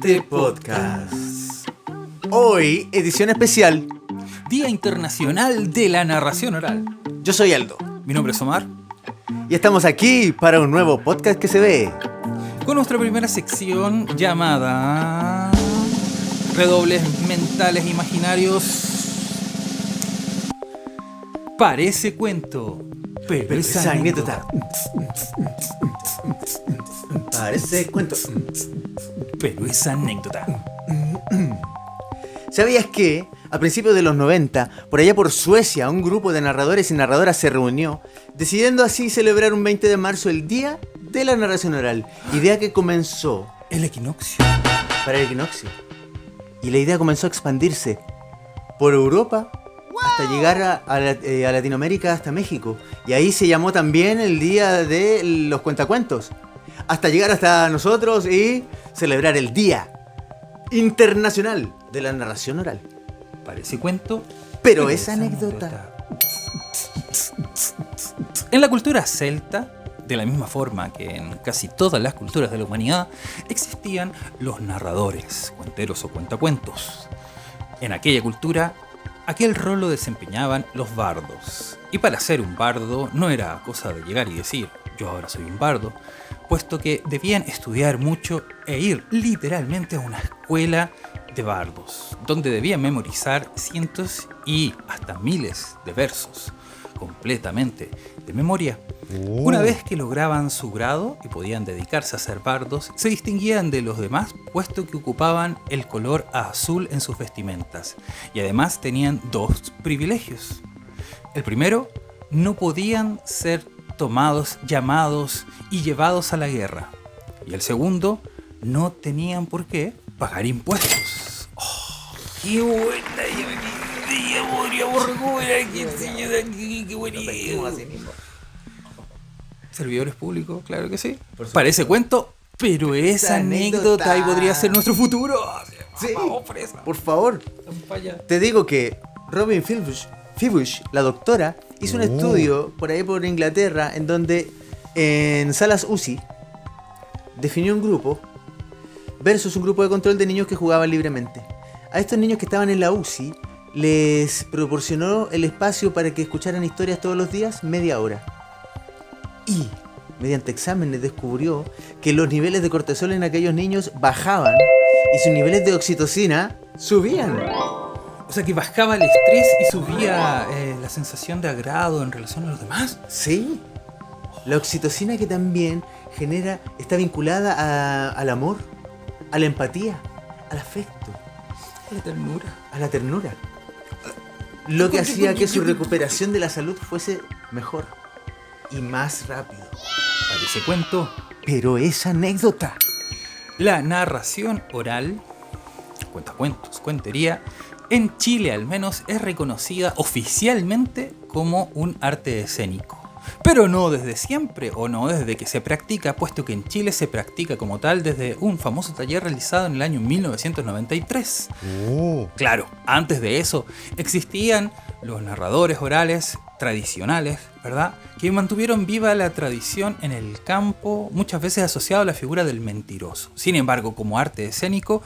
Horizonte Podcast. Hoy, edición especial, Día Internacional de la Narración Oral. Yo soy Aldo. Mi nombre es Omar. Y estamos aquí para un nuevo podcast que se ve. Con nuestra primera sección llamada Redobles mentales imaginarios. Parece cuento, pero es anécdota. Parece cuento, pero es anécdota. ¿Sabías que a principios de los 90, por allá por Suecia, un grupo de narradores y narradoras se reunió, decidiendo así celebrar un 20 de marzo el Día de la Narración Oral? Idea que comenzó El equinoccio. para el equinoccio. Y la idea comenzó a expandirse por Europa hasta llegar a Latinoamérica, hasta México. Y ahí se llamó también el Día de los Cuentacuentos. Hasta llegar hasta nosotros y celebrar el Día Internacional de la Narración Oral. Parece cuento, Pero es anécdota. En la cultura celta, de la misma forma que en casi todas las culturas de la humanidad, existían los narradores, cuenteros o cuentacuentos. En aquella cultura, aquel rol lo desempeñaban los bardos. Y para ser un bardo no era cosa de llegar y decir, yo ahora soy un bardo, puesto que debían estudiar mucho e ir literalmente a una escuela de bardos, donde debían memorizar cientos y hasta miles de versos, completamente de memoria. Una vez que lograban su grado y podían dedicarse a ser bardos, se distinguían de los demás puesto que ocupaban el color azul en sus vestimentas y además tenían dos privilegios. El primero, no podían ser tomados, llamados y llevados a la guerra. Y el segundo, no tenían por qué pagar impuestos. ¡Oh, qué buena! ¡Qué buenísimo! Servidores públicos, claro que sí. Parece cuento, pero es anécdota y podría ser nuestro futuro. Sí, por favor. Te digo que Robin Fibush, la doctora, hizo un estudio por ahí por Inglaterra en donde en salas UCI definió un grupo versus un grupo de control de niños que jugaban libremente. A estos niños que estaban en la UCI les proporcionó el espacio para que escucharan historias todos los días, media hora. Y mediante exámenes descubrió que los niveles de cortisol en aquellos niños bajaban y sus niveles de oxitocina subían. O sea que bajaba el estrés y subía la sensación de agrado en relación a los demás. Sí. La oxitocina que también está vinculada al amor, a la empatía, al afecto, A la ternura. a la ternura. Lo que hacía que su recuperación de la salud fuese mejor y más rápido. Parece cuento. Pero es anécdota. La narración oral, cuentacuentos, cuentería, en Chile al menos es reconocida oficialmente como un arte escénico. Pero no desde siempre o no desde que se practica, puesto que en Chile se practica como tal desde un famoso taller realizado en el año 1993. Claro, antes de eso existían los narradores orales tradicionales, ¿verdad? Que mantuvieron viva la tradición en el campo, muchas veces asociado a la figura del mentiroso. Sin embargo, como arte escénico,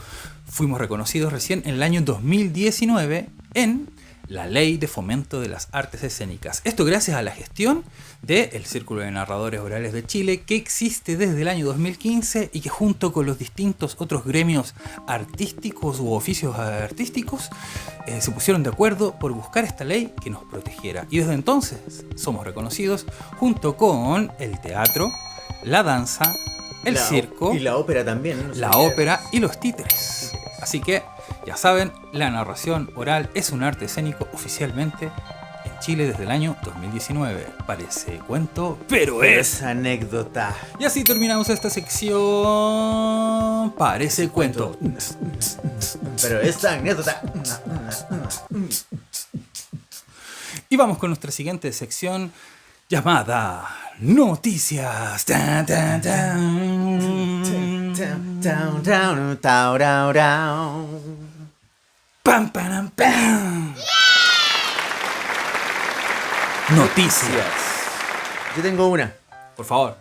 fuimos reconocidos recién en el año 2019 en la Ley de Fomento de las Artes Escénicas. Esto gracias a la gestión del Círculo de Narradores Orales de Chile, que existe desde el año 2015 y que junto con los distintos otros gremios artísticos u oficios artísticos se pusieron de acuerdo por buscar esta ley que nos protegiera. Y desde entonces somos reconocidos junto con el teatro, la danza, el circo y la ópera también, ¿no? la ópera y los títeres. Así que, ya saben, la narración oral es un arte escénico oficialmente en Chile desde el año 2019. Parece cuento, pero es anécdota. Y así terminamos esta sección. Parece cuento. Pero es anécdota. Y vamos con nuestra siguiente sección llamada Noticias. Tan, tan, tan. Pam, pam, pam. Noticias. Yo tengo una. Por favor.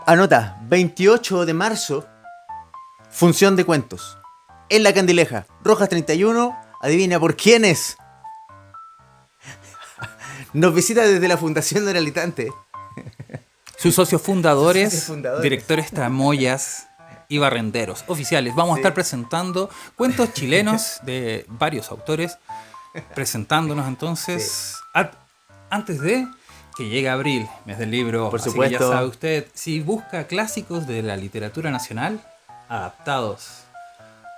Anota, 28 de marzo función de cuentos. En La Candileja, Rojas 31, adivina por quién es. Nos visita desde la Fundación Oralitante. Sus socios fundadores, directores tramoyas y barrenderos oficiales. Vamos a estar presentando cuentos chilenos de varios autores, presentándonos entonces antes de que llegue abril, mes del libro. Por Así supuesto. que ya sabe usted, si busca clásicos de la literatura nacional adaptados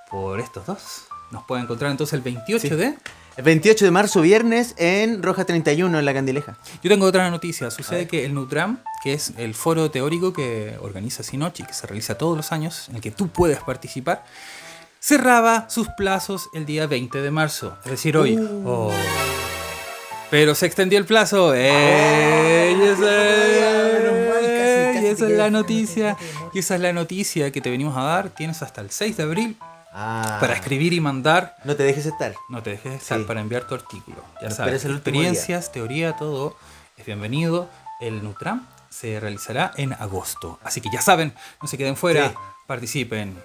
por estos dos, nos puede encontrar entonces el 28 de... El 28 de marzo, viernes, en Roja 31, en La Candileja. Yo tengo otra noticia. Sucede que el Nutram, que es el foro teórico que organiza Sinochi, que se realiza todos los años, en el que tú puedes participar, cerraba sus plazos el día 20 de marzo, es decir, hoy. Pero se extendió el plazo. Esa es la noticia. Y esa es la noticia que te venimos a dar. Tienes hasta el 6 de abril para escribir y mandar. No te dejes estar. No te dejes estar para enviar tu artículo. Ya No sabes, esperes el último experiencias, teoría, todo es bienvenido. El Nutram se realizará en agosto. Así que ya saben, no se queden fuera, participen.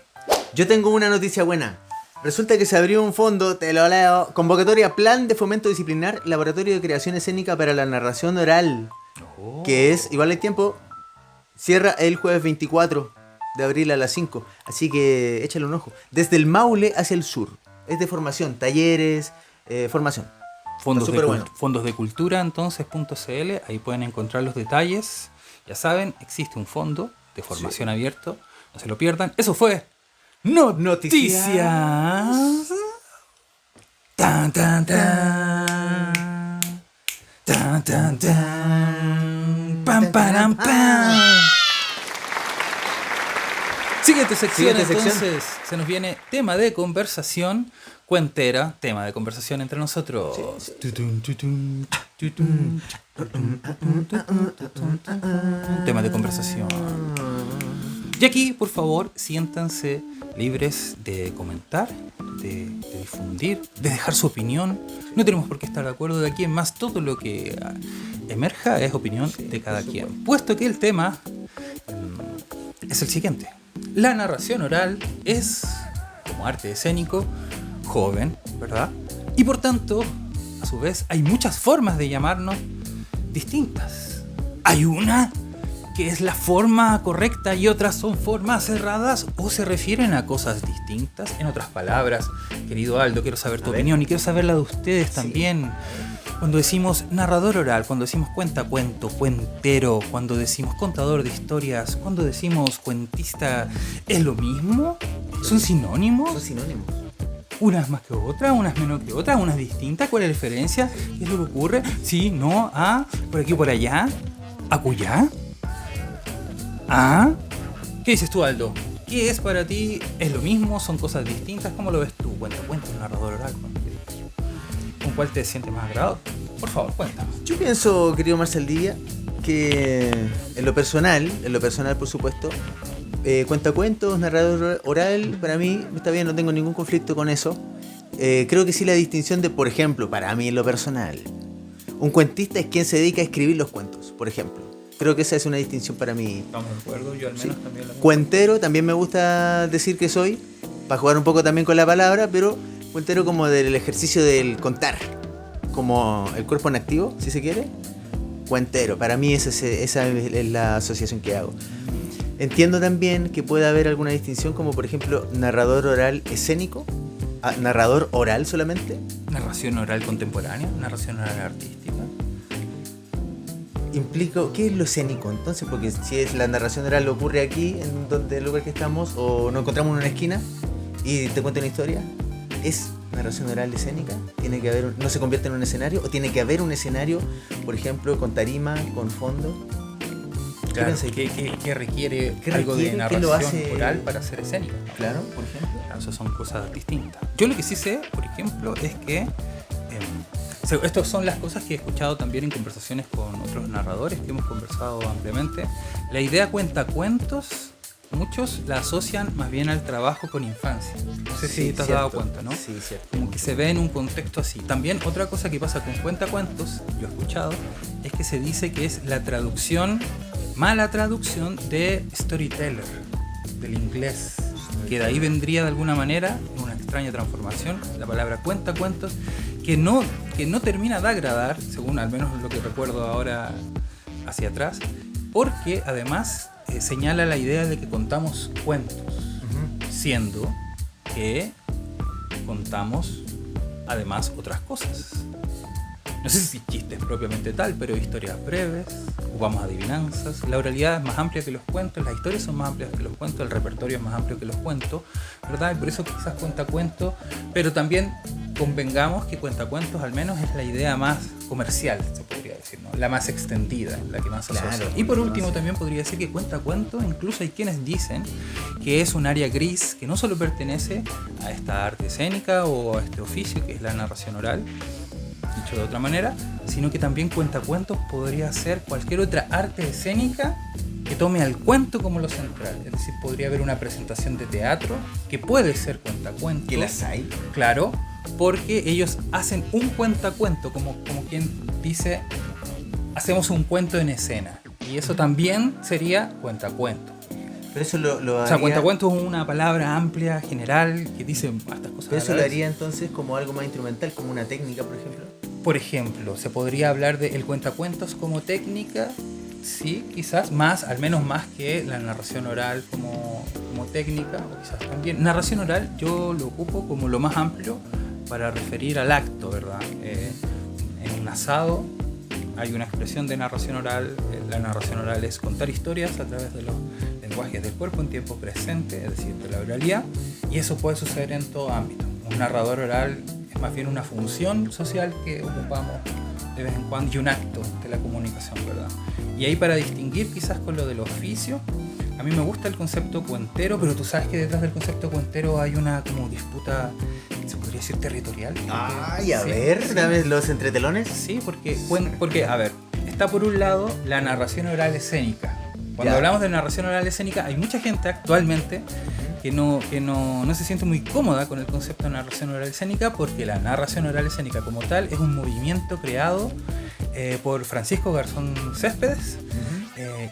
Yo tengo una noticia buena. Resulta que se abrió un fondo, te lo leo, convocatoria Plan de Fomento Disciplinar, Laboratorio de Creación Escénica para la Narración Oral, que es, igual el tiempo, cierra el jueves 24 de abril a las 5, así que échale un ojo. Desde el Maule hacia el sur, es de formación, talleres, formación. Fondos de cultura, entonces, .cl, ahí pueden encontrar los detalles. Ya saben, existe un fondo de formación abierto, no se lo pierdan. Eso fue Noticias. Tan, tan, tan. Tan, tan, tan. Pam, param, pam. Siguiente sección, entonces, se nos viene tema de conversación cuentera, tema de conversación entre nosotros. Tema de conversación. Y aquí, por favor, siéntanse libres de comentar, de difundir, de dejar su opinión. No tenemos por qué estar de acuerdo de aquí en más. Todo lo que emerja es opinión de cada quien. Puesto que el tema es el siguiente. La narración oral es, como arte escénico, joven, ¿verdad? Y por tanto, a su vez, hay muchas formas de llamarnos distintas. Hay una que es la forma correcta y otras son formas cerradas o se refieren a cosas distintas. En otras palabras, querido Aldo, quiero saber tu opinión y quiero saber la de ustedes también. Cuando decimos narrador oral, cuando decimos cuentacuento, cuentero, cuando decimos contador de historias, cuando decimos cuentista, ¿es lo mismo? ¿Son sinónimos? Son sinónimos. Unas más que otras, unas menos que otras, unas distintas. ¿Cuál es la diferencia? ¿Qué es lo que ocurre? Sí, no, por aquí o por allá, acullá. ¿Qué dices tú, Aldo? ¿Qué es para ti? ¿Es lo mismo? ¿Son cosas distintas? ¿Cómo lo ves tú? Cuenta, narrador oral. ¿Con cuál te sientes más agrado? Por favor, cuéntanos. Yo pienso, querido Marcel Díaz, que en lo personal por supuesto, cuentacuentos, narrador oral, para mí está bien, no tengo ningún conflicto con eso. Creo que sí la distinción de, por ejemplo, para mí en lo personal, un cuentista es quien se dedica a escribir los cuentos, por ejemplo. Creo que esa es una distinción para mí. Estamos de acuerdo, yo al menos también la... Cuentero, también me gusta decir que soy, para jugar un poco también con la palabra, pero cuentero como del ejercicio del contar, como el cuerpo en activo, si se quiere. Cuentero, para mí esa es la asociación que hago. Entiendo también que puede haber alguna distinción, como por ejemplo narrador oral escénico, narrador oral solamente. Narración oral contemporánea, narración oral artística. Implico, ¿qué es lo escénico entonces? Porque si es la narración oral ocurre aquí, en el lugar que estamos, o nos encontramos en una esquina y te cuento una historia, ¿es narración oral escénica? ¿Tiene que haber, no se convierte en un escenario? ¿O tiene que haber un escenario, por ejemplo, con tarima, con fondo? Claro, ¿qué requiere algo de narración oral para ser escénica? Claro, por ejemplo. Claro, eso son cosas distintas. Yo lo que sí sé, por ejemplo, es que estas son las cosas que he escuchado también en conversaciones con otros narradores que hemos conversado ampliamente. La idea cuentacuentos, muchos la asocian más bien al trabajo con infancia. No sé si te has dado cuenta, ¿no? Sí, cierto. Como que se ve en un contexto así. También otra cosa que pasa con cuentacuentos, yo he escuchado, es que se dice que es la traducción, mala traducción de storyteller, del inglés. que de ahí vendría de alguna manera, en una extraña transformación, la palabra cuentacuentos, que no termina de agradar, según al menos lo que recuerdo ahora hacia atrás, porque además señala la idea de que contamos cuentos, siendo que contamos además otras cosas. No sé si chistes propiamente tal, pero historias breves, ocupamos adivinanzas. La oralidad es más amplia que los cuentos, las historias son más amplias que los cuentos, el repertorio es más amplio que los cuentos, ¿verdad? Y por eso quizás cuentacuentos, pero también convengamos que cuentacuentos al menos es la idea más comercial, se podría decir, ¿no? La más extendida, la que más se asocia. Y por último también podría decir que cuentacuentos, incluso hay quienes dicen que es un área gris que no solo pertenece a esta arte escénica o a este oficio que es la narración oral, dicho de otra manera, sino que también cuentacuentos podría ser cualquier otra arte escénica que tome al cuento como lo central. Es decir, podría haber una presentación de teatro que puede ser cuentacuentos. ¿Que las hay? Claro, porque ellos hacen un cuentacuento, como quien dice, hacemos un cuento en escena. Y eso también sería cuentacuento. Pero eso lo haría... O sea, cuentacuento es una palabra amplia, general, que dice estas cosas. Pero eso lo haría entonces como algo más instrumental, como una técnica, por ejemplo. Por ejemplo, se podría hablar de el cuentacuentos como técnica, sí, quizás más, al menos más que la narración oral como técnica, o quizás también. Narración oral yo lo ocupo como lo más amplio para referir al acto, ¿verdad? En un asado hay una expresión de narración oral. La narración oral es contar historias a través de los lenguajes del cuerpo en tiempo presente, es decir, de la oralidad, y eso puede suceder en todo ámbito. Un narrador oral es más bien una función social que ocupamos de vez en cuando y un acto de la comunicación, ¿verdad? Y ahí, para distinguir quizás con lo del oficio, a mí me gusta el concepto cuentero, pero tú sabes que detrás del concepto cuentero hay una como disputa, se podría decir, territorial. Ay, a ver, dame los entretelones. Sí, porque, a ver, está por un lado la narración oral escénica. Cuando hablamos de narración oral escénica, hay mucha gente actualmente que no se siente muy cómoda con el concepto de narración oral escénica, porque la narración oral escénica como tal es un movimiento creado por Francisco Garzón Céspedes,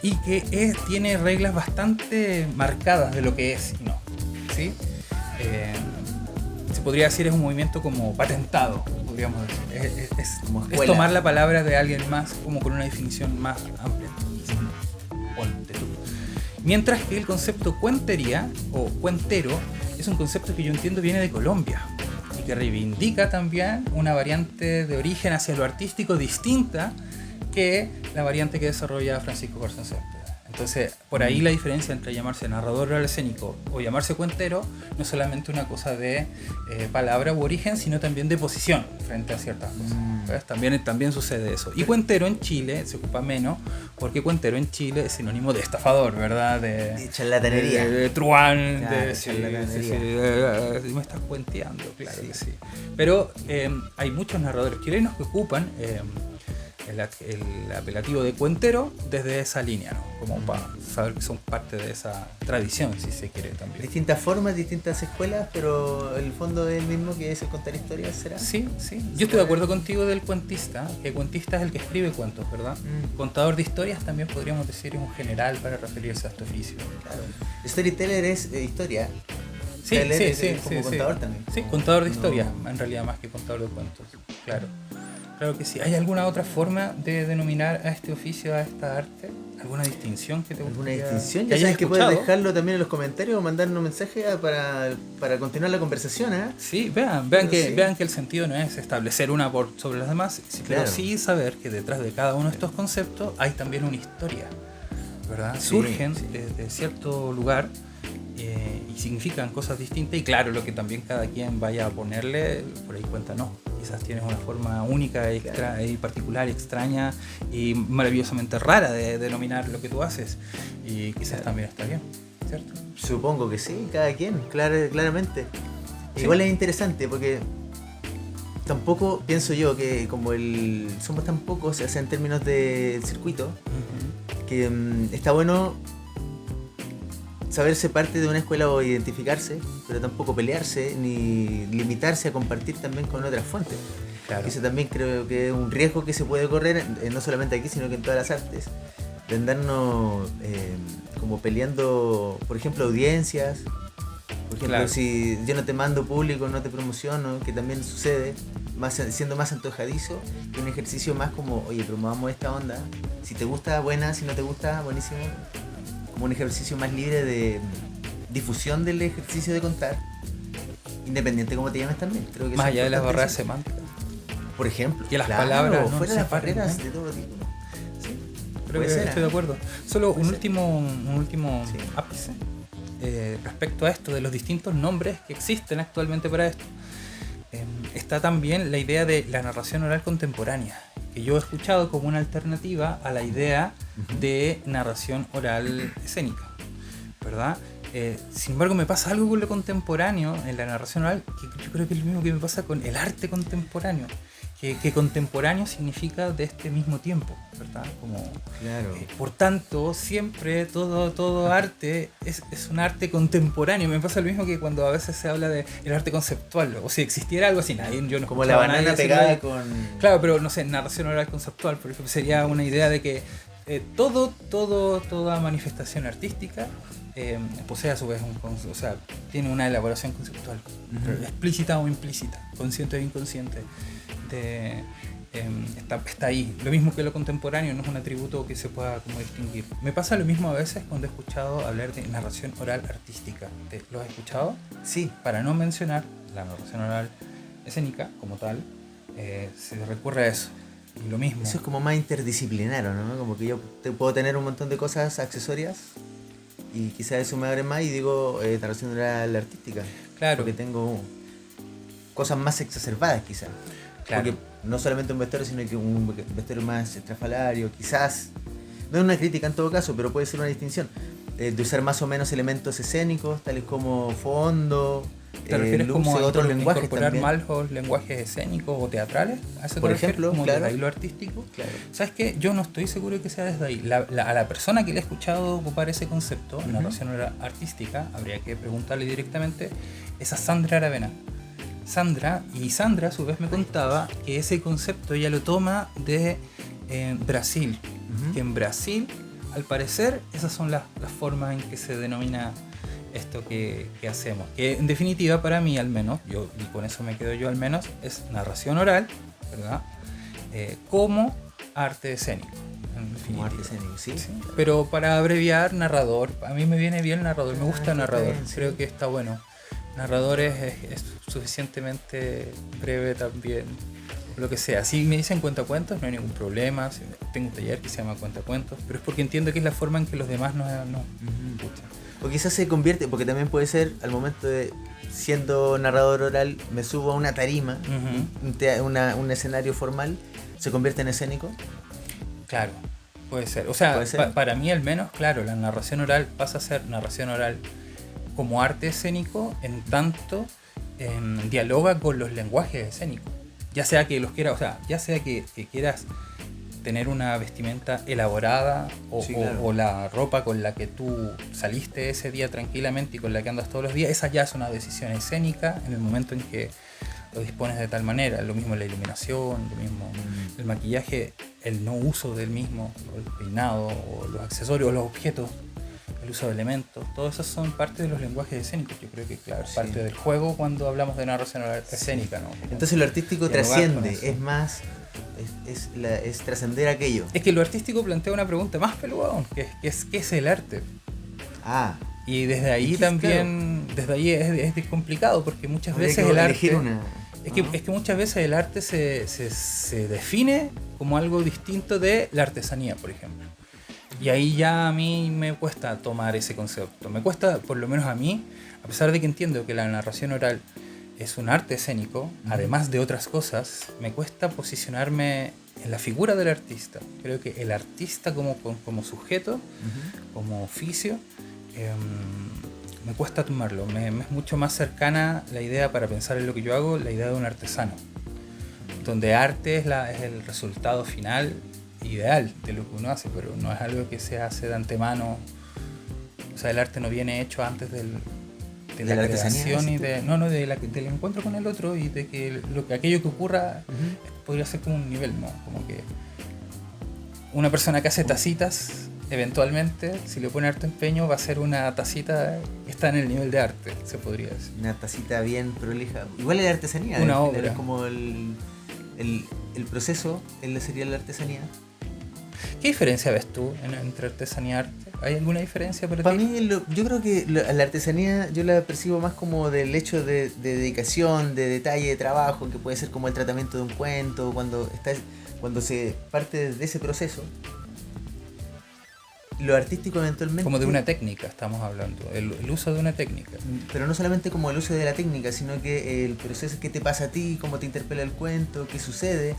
y que tiene reglas bastante marcadas de lo que es y no, ¿sí? Se podría decir es un movimiento como patentado, podríamos decir. Es tomar la palabra de alguien más como con una definición más amplia. Ponte tú. Mientras que el concepto cuentería o cuentero es un concepto que yo entiendo viene de Colombia y que reivindica también una variante de origen hacia lo artístico distinta que la variante que desarrolla Francisco Garzón Céspedes. Entonces, por ahí la diferencia entre llamarse narrador oral escénico o llamarse cuentero no es solamente una cosa de palabra u origen, sino también de posición frente a ciertas cosas. ¿Ves? También sucede eso. Y cuentero en Chile se ocupa menos, porque cuentero en Chile es sinónimo de estafador, ¿verdad? De charlatanería. De truán, claro, de charlatanería. Me estás cuenteando, claro que sí. Pero hay muchos narradores chilenos que ocupan el apelativo de cuentero desde esa línea, ¿no? Como para saber que son parte de esa tradición, si se quiere también. Distintas formas, distintas escuelas, pero el fondo es el mismo, que es el contar historias, ¿será? Sí. Yo estoy de acuerdo contigo del cuentista, que cuentista es el que escribe cuentos, ¿verdad? Contador de historias también podríamos decir es un general para referirse a este oficio. Claro. Storyteller es historia. Sí, como contador también. Sí, contador de historias, en realidad, más que contador de cuentos. Claro que sí. ¿Hay alguna otra forma de denominar a este oficio, a esta arte? ¿Alguna distinción que te gustaría? ¿Alguna distinción? Ya sabes que puedes dejarlo también en los comentarios o mandarnos un mensaje para continuar la conversación, ¿eh? Sí, vean que el sentido no es establecer una sobre las demás, pero sí saber que detrás de cada uno de estos conceptos hay también una historia, ¿verdad? Surgen de cierto lugar y significan cosas distintas, y claro, lo que también cada quien vaya a ponerle, por ahí cuenta no. Quizás tienes una forma única y particular, extraña y maravillosamente rara de denominar lo que tú haces, y quizás también está bien, ¿cierto? Supongo que sí, cada quien, claramente. Sí. Igual es interesante porque tampoco pienso yo que como somos tan pocos, o sea, en términos del circuito, que está bueno saberse parte de una escuela o identificarse, pero tampoco pelearse ni limitarse a compartir también con otras fuentes. Claro. Eso también creo que es un riesgo que se puede correr, no solamente aquí, sino que en todas las artes, de andarnos como peleando, por ejemplo, audiencias, Por ejemplo, si yo no te mando público, no te promociono, que también sucede, siendo más antojadizo, que un ejercicio más como, oye, promovamos esta onda, si te gusta, buena, si no te gusta, buenísimo, como un ejercicio más libre de difusión del ejercicio de contar, independiente de cómo te llames también. Creo que más allá de las barreras semánticas. Por ejemplo. Y las palabras, fuera de las barreras de todo tipo. Sí, creo que estoy de acuerdo. Solo un último ápice respecto a esto de los distintos nombres que existen actualmente para esto. Está también la idea de la narración oral contemporánea, que yo he escuchado como una alternativa a la idea de narración oral escénica, ¿verdad? Sin embargo, me pasa algo con lo contemporáneo en la narración oral, que yo creo que es lo mismo que me pasa con el arte contemporáneo, que contemporáneo significa de este mismo tiempo, ¿verdad? Como, claro. Por tanto, siempre todo arte es un arte contemporáneo. Me pasa lo mismo que cuando a veces se habla del arte conceptual, o si existiera algo así, yo no como la banana pegada con... Claro, pero no sé, narración oral conceptual, por ejemplo, sería una idea de que toda manifestación artística posee a su vez tiene una elaboración conceptual, explícita o implícita, consciente o inconsciente. Está ahí. Lo mismo que lo contemporáneo no es un atributo que se pueda como distinguir. Me pasa lo mismo a veces cuando he escuchado hablar de narración oral artística. ¿Lo has escuchado? Sí. Para no mencionar la narración oral escénica como tal, se recurre a eso. Y lo mismo. Eso es como más interdisciplinario, ¿no? Como que yo puedo tener un montón de cosas accesorias y quizás eso me abre más y digo narración oral artística. Claro. Porque tengo cosas más exacerbadas quizás. Claro. Porque no solamente un vestuario, sino que un vestuario más estrafalario, quizás. No es una crítica en todo caso, pero puede ser una distinción. De usar más o menos elementos escénicos, tales como fondo, ¿te refieres luces, como otros lenguajes incorporar también. más los lenguajes escénicos o teatrales? ¿A eso por te refieres? ejemplo, como claro. desde ahí lo artístico. Claro. ¿Sabes qué? Yo no estoy seguro de que sea desde ahí. A la persona que le he escuchado ocupar ese concepto, narración artística, habría que preguntarle directamente, es a Sandra Aravena. Sandra a su vez me contaba que ese concepto ella lo toma de Brasil, que en Brasil, al parecer, esas son las formas en que se denomina esto que hacemos, que en definitiva para mí al menos, y con eso me quedo yo al menos, es narración oral, ¿verdad? Como arte escénico. Como arte escénico, sí. Pero para abreviar, narrador, a mí me viene bien narrador, me gusta narrador, sí. creo que está bueno. Narrador es suficientemente breve también, lo que sea. Si me dicen cuentacuentos, no hay ningún problema. Tengo un taller que se llama cuentacuentos, pero es porque entiendo que es la forma en que los demás no escuchan. O quizás se convierte, porque también puede ser al momento de, siendo narrador oral, me subo a una tarima, un escenario formal, se convierte en escénico. Claro, puede ser. O sea, para mí al menos, claro, la narración oral pasa a ser narración oral como arte escénico, en tanto dialoga con los lenguajes escénicos. Ya sea que quieras tener una vestimenta elaborada o la ropa con la que tú saliste ese día tranquilamente y con la que andas todos los días, esa ya es una decisión escénica en el momento en que lo dispones de tal manera. Lo mismo la iluminación, lo mismo el maquillaje, el no uso del mismo, o el peinado, o los accesorios, o los objetos, el uso de elementos, todos esos son parte de los lenguajes escénicos. Yo creo que, claro, es parte del juego cuando hablamos de narración escénica, ¿no? Entonces lo artístico trasciende, es más, es trascender aquello. Es que lo artístico plantea una pregunta más peluda, ¿qué es el arte? Y desde ahí también, claro, desde ahí es complicado, porque muchas veces el arte... Es que muchas veces el arte se define como algo distinto de la artesanía, por ejemplo. Y ahí ya a mí me cuesta tomar ese concepto. Me cuesta, por lo menos a mí, a pesar de que entiendo que la narración oral es un arte escénico, además de otras cosas, me cuesta posicionarme en la figura del artista. Creo que el artista como sujeto, como oficio, me cuesta tomarlo. Me es mucho más cercana la idea, para pensar en lo que yo hago, la idea de un artesano, donde arte es el resultado final ideal de lo que uno hace, pero no es algo que se hace de antemano. O sea, el arte no viene hecho antes de la creación y del encuentro con el otro, y de que aquello que ocurra podría ser como un nivel, ¿no? Como que una persona que hace tacitas eventualmente, si le pone harto empeño, va a ser una tacita que está en el nivel de arte, se podría decir. Una tacita bien prolija. Igual es de artesanía. Una obra. Es como el proceso, sería la artesanía. ¿Qué diferencia ves tú entre artesanía y arte? ¿Hay alguna diferencia para ti? Para mí, yo creo que la artesanía yo la percibo más como del hecho de dedicación, de detalle, de trabajo, que puede ser como el tratamiento de un cuento, cuando se parte de ese proceso. Lo artístico eventualmente... Como de una técnica estamos hablando, el uso de una técnica. Pero no solamente como el uso de la técnica, sino que el proceso, qué te pasa a ti, cómo te interpela el cuento, qué sucede.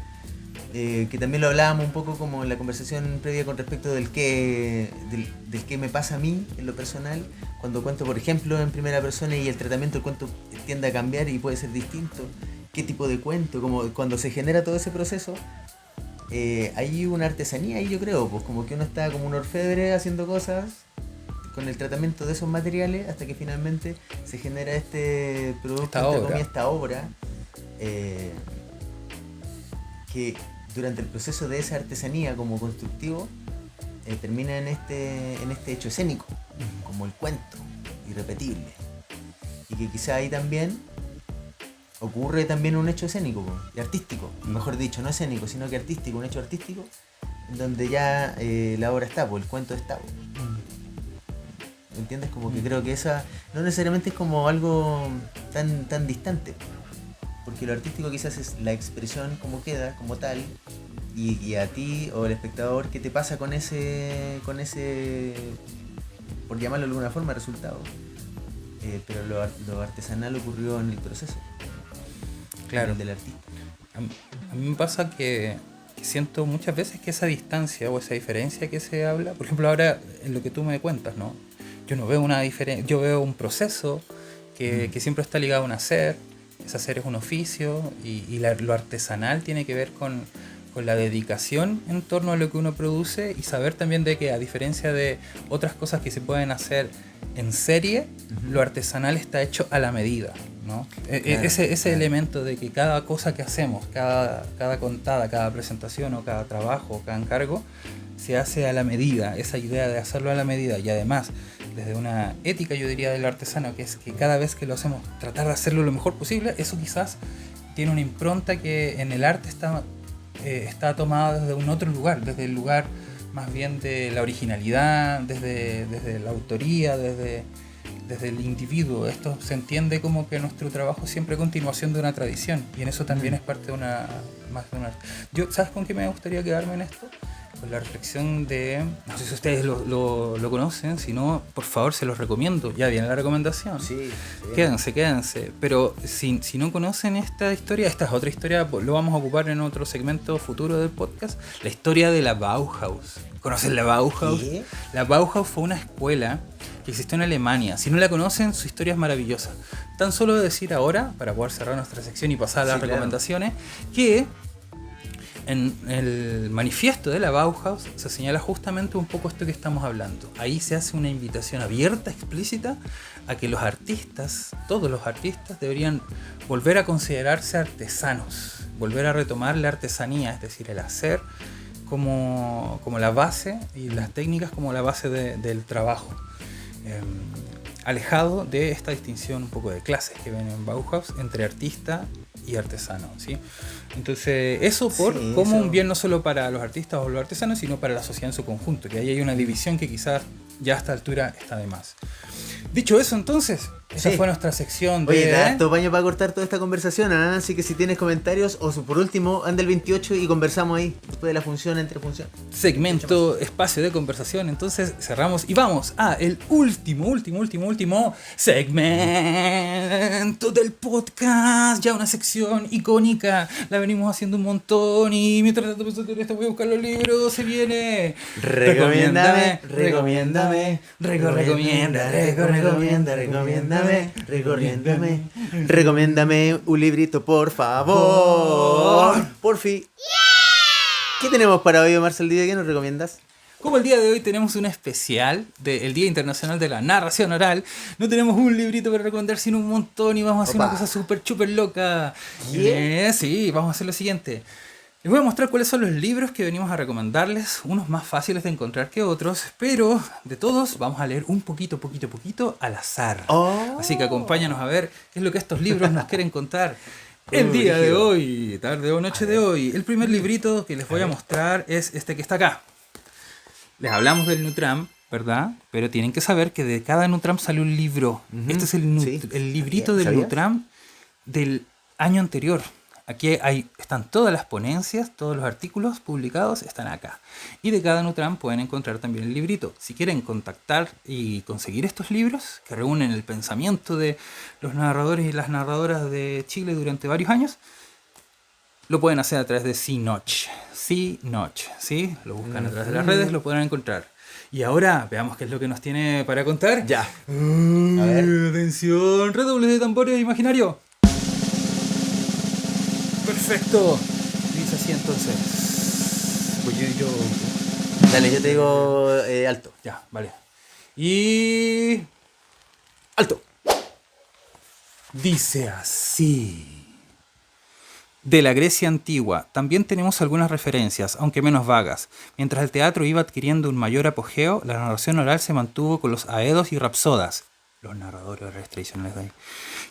Que también lo hablábamos un poco como en la conversación previa con respecto del qué me pasa a mí en lo personal, cuando cuento por ejemplo en primera persona y el tratamiento del cuento tiende a cambiar y puede ser distinto, qué tipo de cuento, como cuando se genera todo ese proceso, hay una artesanía ahí, yo creo, pues como que uno está como un orfebre haciendo cosas con el tratamiento de esos materiales hasta que finalmente se genera este producto, esta obra que durante el proceso de esa artesanía como constructivo termina en este hecho escénico, como el cuento, irrepetible. Y que quizá ahí también ocurre también un hecho escénico y artístico, mejor dicho, no escénico, sino que artístico, un hecho artístico, en donde ya la obra está, el cuento está. ¿Me entiendes? Como que creo que esa no necesariamente es como algo tan distante. Porque lo artístico quizás es la expresión como queda, como tal, y a ti o el espectador, ¿qué te pasa con ese por llamarlo de alguna forma, resultado? Pero lo artesanal ocurrió en el proceso. Claro. El del artista. A mí me pasa que siento muchas veces que esa distancia o esa diferencia que se habla, por ejemplo ahora en lo que tú me cuentas, ¿no? Yo no veo una diferencia, yo veo un proceso que siempre está ligado a un hacer. Ese hacer es un oficio y lo artesanal tiene que ver con la dedicación en torno a lo que uno produce y saber también de que a diferencia de otras cosas que se pueden hacer en serie, lo artesanal está hecho a la medida, ¿no? Claro, ese elemento de que cada cosa que hacemos, cada contada, cada presentación o cada trabajo o cada encargo se hace a la medida, esa idea de hacerlo a la medida y además desde una ética, yo diría, del artesano, que es que cada vez que lo hacemos tratar de hacerlo lo mejor posible, eso quizás tiene una impronta que en el arte está tomada desde un otro lugar, desde el lugar más bien de la originalidad, desde la autoría, desde el individuo. Esto se entiende como que nuestro trabajo es siempre continuación de una tradición y en eso también es parte de más de una arte. ¿Sabes con qué me gustaría quedarme en esto? Con la reflexión de, no sé si ustedes lo conocen, si no, por favor se los recomiendo. Ya viene la recomendación. Sí. Quédense. Pero si no conocen esta historia, esta es otra historia, lo vamos a ocupar en otro segmento futuro del podcast. La historia de la Bauhaus. ¿Conocen la Bauhaus? ¿Qué? La Bauhaus fue una escuela que existió en Alemania. Si no la conocen, su historia es maravillosa. Tan solo decir ahora, para poder cerrar nuestra sección y pasar a las recomendaciones, que en el manifiesto de la Bauhaus se señala justamente un poco esto que estamos hablando. Ahí se hace una invitación abierta, explícita, a que los artistas, todos los artistas, deberían volver a considerarse artesanos, volver a retomar la artesanía, es decir, el hacer como la base y las técnicas como la base del trabajo. Alejado de esta distinción un poco de clases que ven en Bauhaus entre artista y artesano, ¿sí? Entonces, eso como un bien no solo para los artistas o los artesanos, sino para la sociedad en su conjunto, que ahí hay una división que quizás ya a esta altura está de más. Dicho eso, entonces, esa fue nuestra sección de... Oye, da harto paño para cortar toda esta conversación, ¿eh? Así que si tienes comentarios, o por último, anda el 28 y conversamos ahí, después de la función, entre función. Segmento, espacio de conversación, entonces cerramos y vamos a el último segmento del podcast, ya una sección icónica, la venimos haciendo un montón y mientras tanto voy a buscar los libros, se viene... Recomiéndame un librito, por favor. Porfi. ¿Qué tenemos para hoy, Marcel Díaz? ¿Qué nos recomiendas? Como el día de hoy tenemos un especial del Día Internacional de la Narración Oral, no tenemos un librito para recomendar, sino un montón y vamos a hacer una cosa súper loca. ¿Qué? Sí, vamos a hacer lo siguiente. Les voy a mostrar cuáles son los libros que venimos a recomendarles, unos más fáciles de encontrar que otros, pero de todos vamos a leer un poquito al azar. Así que acompáñanos a ver qué es lo que estos libros nos quieren contar el día de hoy, tarde o noche de hoy. El primer librito que les voy a mostrar es este que está acá. Les hablamos del Nutram, ¿verdad? Pero tienen que saber que de cada Nutram sale un libro. Este es el librito del Nutram del año anterior. Aquí están todas las ponencias, todos los artículos publicados están acá. Y de cada Nutram pueden encontrar también el librito. Si quieren contactar y conseguir estos libros, que reúnen el pensamiento de los narradores y las narradoras de Chile durante varios años, lo pueden hacer a través de C-Notch. C-Notch, ¿sí? Lo buscan a través de las redes, lo podrán encontrar. Y ahora veamos qué es lo que nos tiene para contar. Ya. A ver. Atención, redobles de tambores imaginario. Perfecto. Dice así entonces. Pues yo. Dale, yo te digo alto. Ya, vale. Y. Alto. Dice así. De la Grecia antigua también tenemos algunas referencias, aunque menos vagas. Mientras el teatro iba adquiriendo un mayor apogeo, la narración oral se mantuvo con los aedos y rapsodas, los narradores tradicionales de ahí,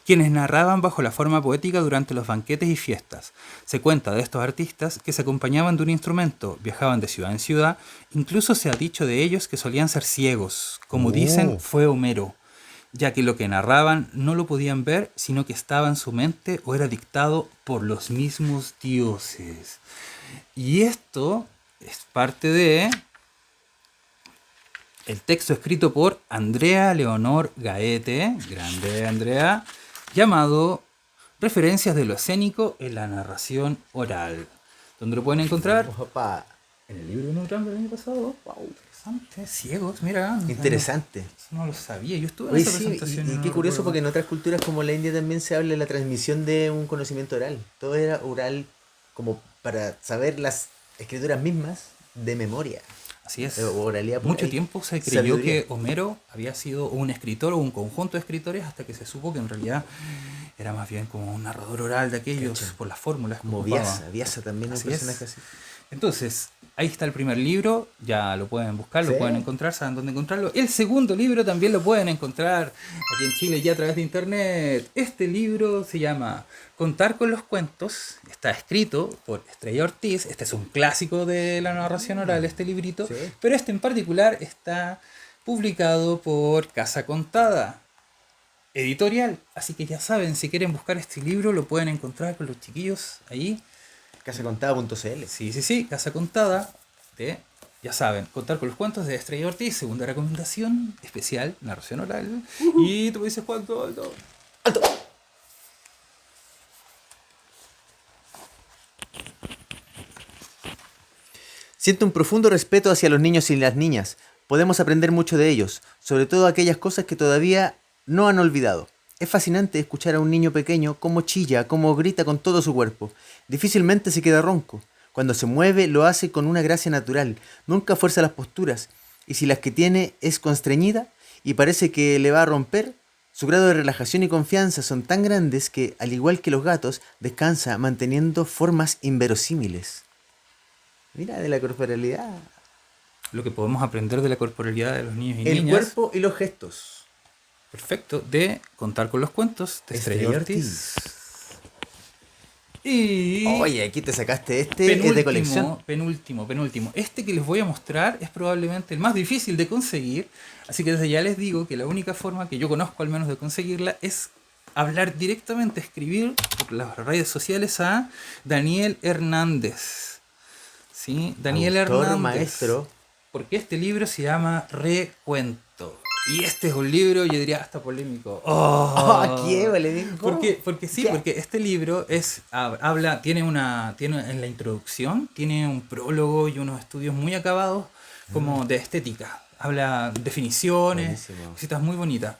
quienes narraban bajo la forma poética durante los banquetes y fiestas. Se cuenta de estos artistas que se acompañaban de un instrumento, viajaban de ciudad en ciudad, incluso se ha dicho de ellos que solían ser ciegos, como dicen fue Homero, ya que lo que narraban no lo podían ver, sino que estaba en su mente o era dictado por los mismos dioses. Y esto es parte de el texto escrito por Andrea Leonor Gaete, grande Andrea, llamado Referencias de lo escénico en la narración oral. ¿Dónde lo pueden encontrar? Opa. En el libro de Nutram del año pasado. Wow, interesante. Ciegos, mira. Interesante. No lo sabía. Yo estuve en esa presentación. Y qué curioso, porque en otras culturas como la India también se habla de la transmisión de un conocimiento oral. Todo era oral como para saber las escrituras mismas de memoria. Así es. Oralidad por Mucho ahí. tiempo se creyó Sabiduría. que Homero había sido un escritor o un conjunto de escritores hasta que se supo que en realidad era más bien como un narrador oral de aquellos por las fórmulas que Como ocupaba. Vyasa también es un personaje así. Entonces, ahí está el primer libro, ya lo pueden buscar, Sí. lo pueden encontrar, saben dónde encontrarlo. El segundo libro también lo pueden encontrar aquí en Chile ya a través de internet. Este libro se llama Contar con los cuentos, está escrito por Estrella Ortiz, este es un clásico de la narración oral, este librito, Sí. pero este en particular está publicado por Casa Contada, editorial. Así que ya saben, si quieren buscar este libro lo pueden encontrar con los chiquillos ahí. Casacontada.cl. Sí, Casa Contada, ya saben, Contar con los cuentos de Estrella Ortiz, segunda recomendación especial, narración oral. Y tú me dices cuánto, alto. ¡Alto! Siento un profundo respeto hacia los niños y las niñas. Podemos aprender mucho de ellos, sobre todo aquellas cosas que todavía no han olvidado. Es fascinante escuchar a un niño pequeño cómo chilla, cómo grita con todo su cuerpo. Difícilmente se queda ronco. Cuando se mueve lo hace con una gracia natural, nunca fuerza las posturas, y si las que tiene es constreñida y parece que le va a romper, su grado de relajación y confianza son tan grandes que, al igual que los gatos, descansa manteniendo formas inverosímiles. Mira, de la corporalidad. Lo que podemos aprender de la corporalidad de los niños y El niñas. cuerpo y los gestos. Perfecto, de Contar con los cuentos de Estrella Ortiz. Y Oye, aquí te sacaste es de colección. penúltimo. Este que les voy a mostrar es probablemente el más difícil de conseguir, así que desde ya les digo que la única forma que yo conozco al menos de conseguirla es hablar directamente, escribir por las redes sociales a Daniel Hernández. ¿Sí? Daniel Autor, Hernández. maestro. Porque este libro se llama Recuento. Y este es un libro, yo diría, hasta polémico. ¿Qué polémico? Porque este libro tiene en la introducción, tiene un prólogo y unos estudios muy acabados como de estética. Habla definiciones, Buenísimo. cositas muy bonitas.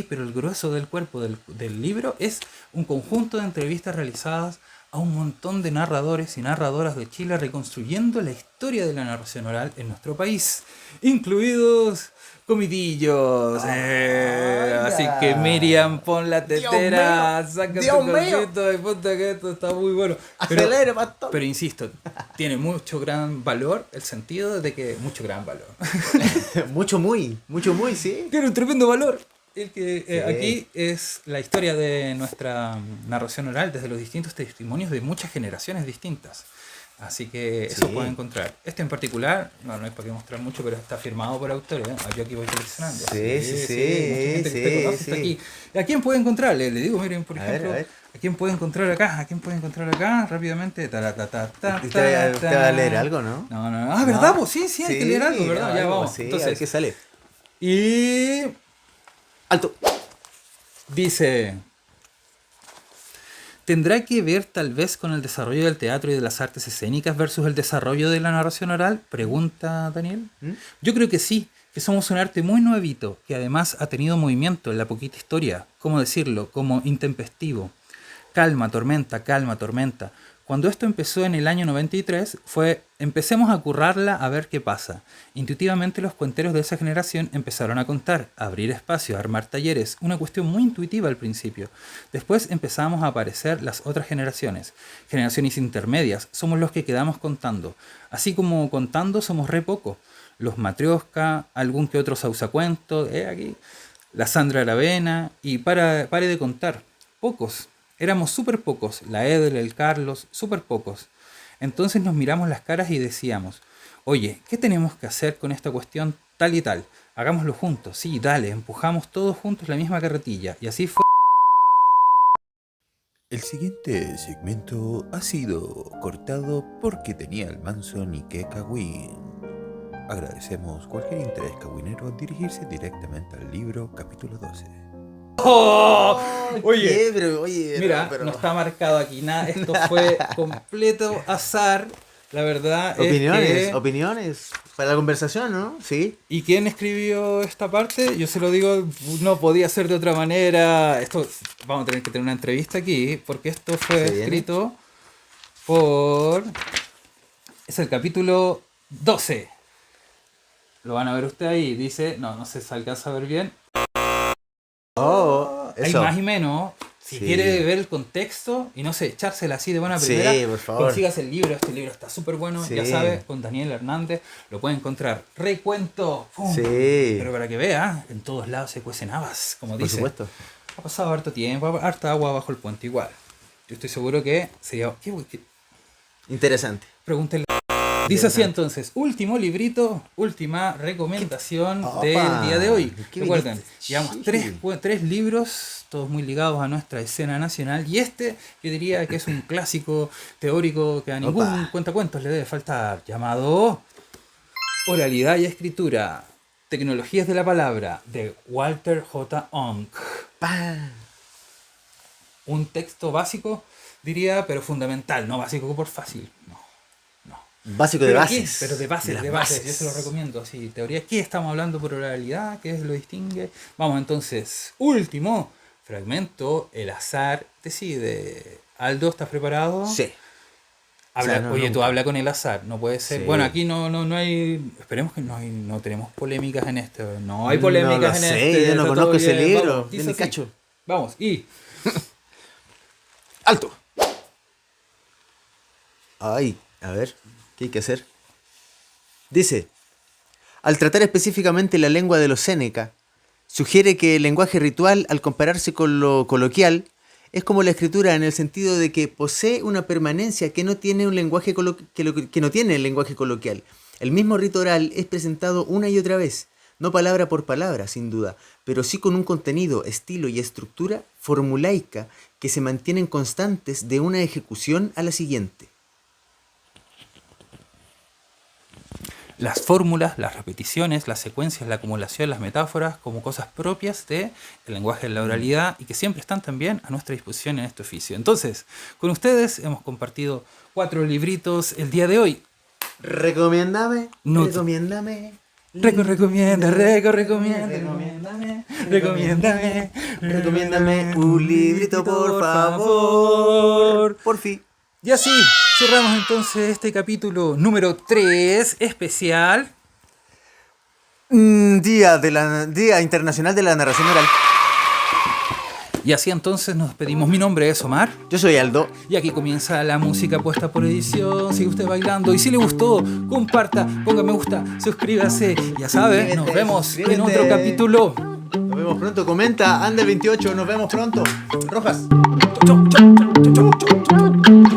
Pero el grueso del cuerpo del libro es un conjunto de entrevistas realizadas a un montón de narradores y narradoras de Chile reconstruyendo la historia de la narración oral en nuestro país, incluidos comidillos. Así que Miriam, pon la tetera, saca tu cosito y ponte que esto está muy bueno. Pero insisto, tiene mucho gran valor el sentido de que mucho gran valor. mucho muy, sí. Tiene un tremendo valor. El que sí. Aquí es la historia de nuestra narración oral desde los distintos testimonios de muchas generaciones distintas. Así que eso pueden encontrar. Este en particular, no hay para qué mostrar mucho, pero está firmado por autores. Yo aquí voy seleccionando. Sí. Mucha gente que usted conoce está aquí. ¿A quién puede encontrar? Le digo, miren, por ejemplo, ¿a quién puede encontrar acá? ¿A quién puede encontrar acá? Rápidamente. ¿Te va a leer algo, no? No. Ah, ¿verdad? Pues sí, hay que leer algo, ¿verdad? Ya vamos. Sí, entonces, a ver qué sale. Y... ¡Alto! Dice... ¿Tendrá que ver tal vez con el desarrollo del teatro y de las artes escénicas versus el desarrollo de la narración oral? Pregunta Daniel. Yo creo que sí, que somos un arte muy nuevito, que además ha tenido movimiento en la poquita historia, ¿cómo decirlo? Como intempestivo. Calma, tormenta. Cuando esto empezó en el año 93, empecemos a currarla a ver qué pasa. Intuitivamente los cuenteros de esa generación empezaron a contar, a abrir espacio, a armar talleres, una cuestión muy intuitiva al principio. Después empezamos a aparecer las otras generaciones intermedias, somos los que quedamos contando. Así como contando somos re poco. Los Matrioska, algún que otro sausacuento, aquí, la Sandra Aravena, y pare de contar, pocos. Éramos súper pocos, la Edel, el Carlos, súper pocos. Entonces nos miramos las caras y decíamos, oye, ¿qué tenemos que hacer con esta cuestión tal y tal? Hagámoslo juntos, sí, dale, empujamos todos juntos la misma carretilla. Y así fue. El siguiente segmento ha sido cortado porque tenía el Manson y que Kawin. Agradecemos cualquier interés kawinero en dirigirse directamente al libro capítulo 12. Oye, oye, mira, no está marcado aquí nada. Esto fue completo azar. La verdad opiniones para la conversación, ¿no? Sí. ¿Y quién escribió esta parte? Yo se lo digo, no podía ser de otra manera. Esto vamos a tener que tener una entrevista aquí, porque esto fue escrito por... Es el capítulo 12. Lo van a ver usted ahí. Dice, no se alcanza a ver bien. Hay más y menos. Si quiere ver el contexto y no sé, echársela así de buena primera, por favor. Consígase el libro. Este libro está súper bueno, ya sabes, con Daniel Hernández. Lo puede encontrar. Recuento. ¡Pum! Pero para que vea, en todos lados se cuecen habas, como dice. Por supuesto. Ha pasado harto tiempo, harta agua bajo el puente igual. Yo estoy seguro que sería... ¿Qué? Interesante. Pregúntenle. Dice así entonces, último librito, última recomendación del día de hoy. Recuerden, llevamos tres libros, todos muy ligados a nuestra escena nacional, y este yo diría que es un clásico teórico que a ningún cuentacuentos le debe faltar, llamado Oralidad y Escritura, Tecnologías de la Palabra, de Walter J. Onk. Un texto básico, diría, pero fundamental, no básico por fácil, no. Básico de bases. Pero de bases. Yo se lo recomiendo. Así, teoría, ¿qué estamos hablando por oralidad? ¿Qué lo distingue? Vamos entonces. Último fragmento. El azar decide. Aldo, ¿estás preparado? Sí. Tú habla con el azar. No puede ser. Sí. Bueno, aquí no hay. Esperemos que no tenemos polémicas en esto. No hay polémicas en este. Yo no conozco ese libro. Vamos, cacho. Vamos, y. ¡Alto! Ay, a ver. ¿Qué hay que hacer? Dice, al tratar específicamente la lengua de los Séneca, sugiere que el lenguaje ritual, al compararse con lo coloquial, es como la escritura en el sentido de que posee una permanencia que no tiene un lenguaje que no tiene el lenguaje coloquial. El mismo rito oral es presentado una y otra vez, no palabra por palabra, sin duda, pero sí con un contenido, estilo y estructura formulaica que se mantienen constantes de una ejecución a la siguiente. Las fórmulas, las repeticiones, las secuencias, la acumulación, las metáforas como cosas propias del lenguaje de la oralidad y que siempre están también a nuestra disposición en este oficio. Entonces, con ustedes hemos compartido 4 libritos el día de hoy. Recomiéndame. Recomiéndame un librito, por favor. Por fin. Y así cerramos entonces este capítulo número 3 especial. Día Internacional de la Narración Oral. Y así entonces nos despedimos. Mi nombre es Omar. Yo soy Aldo. Y aquí comienza la música puesta por edición. Sigue usted bailando. Y si le gustó, comparta, ponga me gusta, suscríbase. Ya sabe, nos vemos en otro capítulo. Nos vemos pronto. Comenta, Ande 28. Nos vemos pronto. Rojas. Chau, chau, chau, chau, chau, chau.